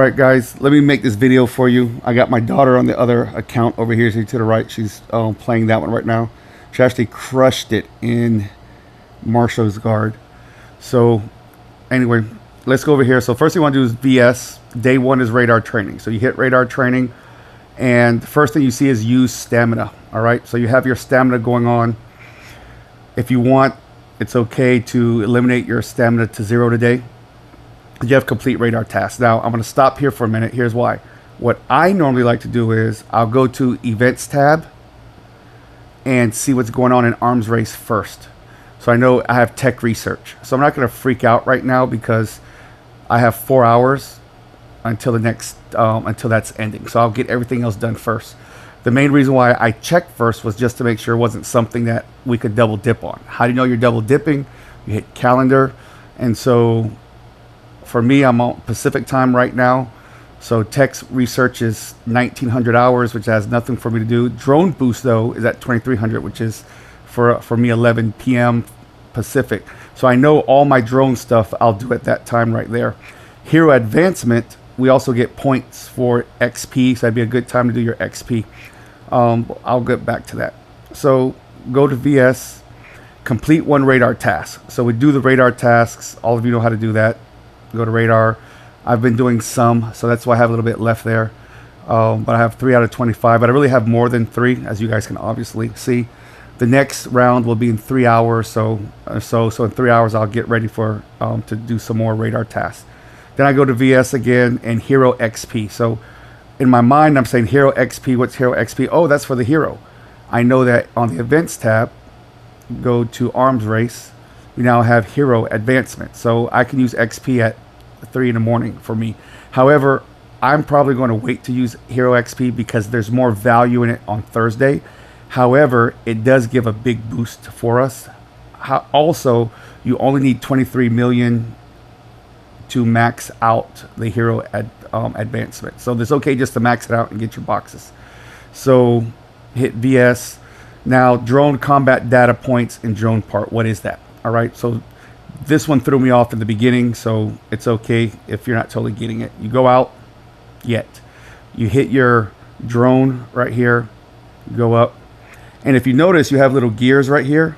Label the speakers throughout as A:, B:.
A: right, guys, let me make this video for you. I got my daughter on the other account over here. She's to the right. She's playing that one right now. She actually crushed it in Marshall's Guard. So anyway, let's go over here. So first thing you want to do is VS. Day one is radar training. So you hit radar training, and the first thing you see is use stamina. All right, so you have your stamina going on. If you want, it's okay to eliminate your stamina to 0 today. You have complete radar tasks. Now I'm going to stop here for a minute. Here's why. What I normally like to do is I'll go to events tab and see what's going on in arms race first. So I know I have tech research. So I'm not going to freak out right now because I have 4 hours until the next until that's ending. So I'll get everything else done first. The main reason why I checked first was just to make sure it wasn't something that we could double dip on. How do you know you're double dipping? You hit calendar, and so for me, I'm on Pacific time right now. So tech research is 1900 hours, which has nothing for me to do. Drone boost though is at 2300, which is for me 11 p.m. Pacific. So I know all my drone stuff I'll do at that time right there. Hero advancement, we also get points for XP, so that'd be a good time to do your XP. I'll get back to that. So go to VS, complete one radar task. So we do the radar tasks. All of you know how to do that. Go to radar. I've been doing some, so that's why I have a little bit left there. But I have 3 out of 25, but I really have more than 3, as you guys can obviously see. The next round will be in 3 hours. So in 3 hours, I'll get ready for to do some more radar tasks. Then I go to VS again and Hero XP. So in my mind, I'm saying Hero XP. What's Hero XP? Oh, that's for the hero. I know that on the events tab, go to arms race. We now have hero advancement. So I can use XP at 3 in the morning for me. However, I'm probably going to wait to use hero XP because there's more value in it on Thursday. However, it does give a big boost for us. Also, you only need 23 million to max out the hero advancement. So it's okay just to max it out and get your boxes. So hit VS. Now drone combat data points and drone part. What is that? All right. So this one threw me off in the beginning, so it's okay if you're not totally getting it. You go out yet. You hit your drone right here, go up. And if you notice, you have little gears right here.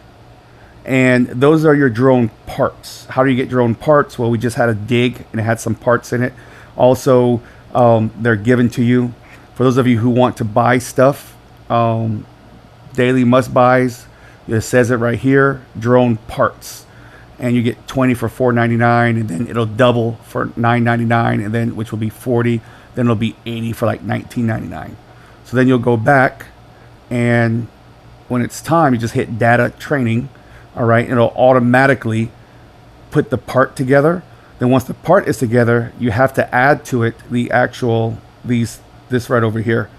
A: And those are your drone parts. How do you get drone parts? Well, we just had a dig and it had some parts in it. Also, they're given to you. For those of you who want to buy stuff, daily must buys, it says it right here, drone parts. And you get 20 for $4.99, and then it'll double for $9.99, and then which will be 40. Then it'll be 80 for like $19.99. So then you'll go back, and when it's time, you just hit data training. All right, and it'll automatically put the part together. Then once the part is together, you have to add to it the actual this right over here,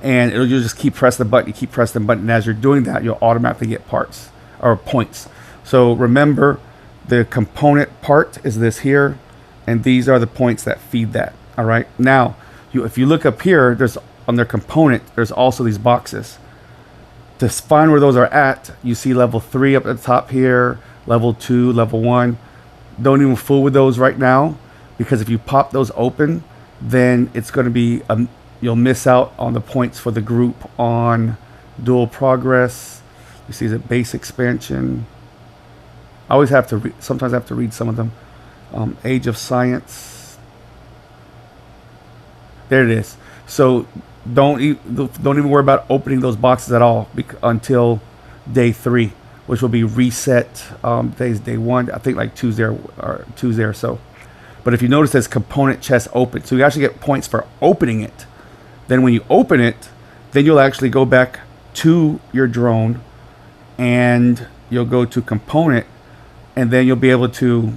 A: and you'll just keep pressing the button. You keep pressing the button, and as you're doing that, you'll automatically get parts or points. So remember, the component part is this here, and these are the points that feed that. All right. Now, if you look up here, there's on their component, there's also these boxes. To find where those are at, you see level 3 up at the top here, level 2, level 1. Don't even fool with those right now, because if you pop those open, then it's going to be you'll miss out on the points for the group on dual progress. You see the base expansion. I always have to sometimes I have to read some of them. Age of Science. There it is. So don't even worry about opening those boxes at all until day 3, which will be reset. Today's day 1. I think like Tuesday or so. But if you notice, there's component chest open, so you actually get points for opening it. Then when you open it, then you'll actually go back to your drone, and you'll go to component, and then you'll be able to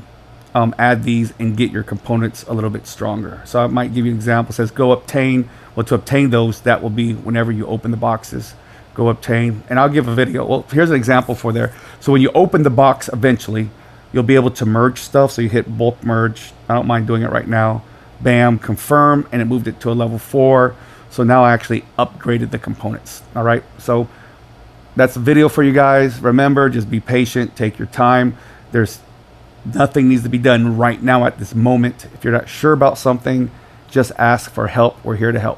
A: add these and get your components a little bit stronger. So I might give you an example. It says go obtain. Well, to obtain those, that will be whenever you open the boxes. Go obtain, and I'll give a video. Well, here's an example for there. So when you open the box, eventually you'll be able to merge stuff. So you hit bulk merge. I don't mind doing it right now. Bam, confirm, and it moved it to a level 4. So now I actually upgraded the components. All right. So that's a video for you guys. Remember, just be patient. Take your time. There's nothing needs to be done right now at this moment. If you're not sure about something, Just ask for help. We're here to help.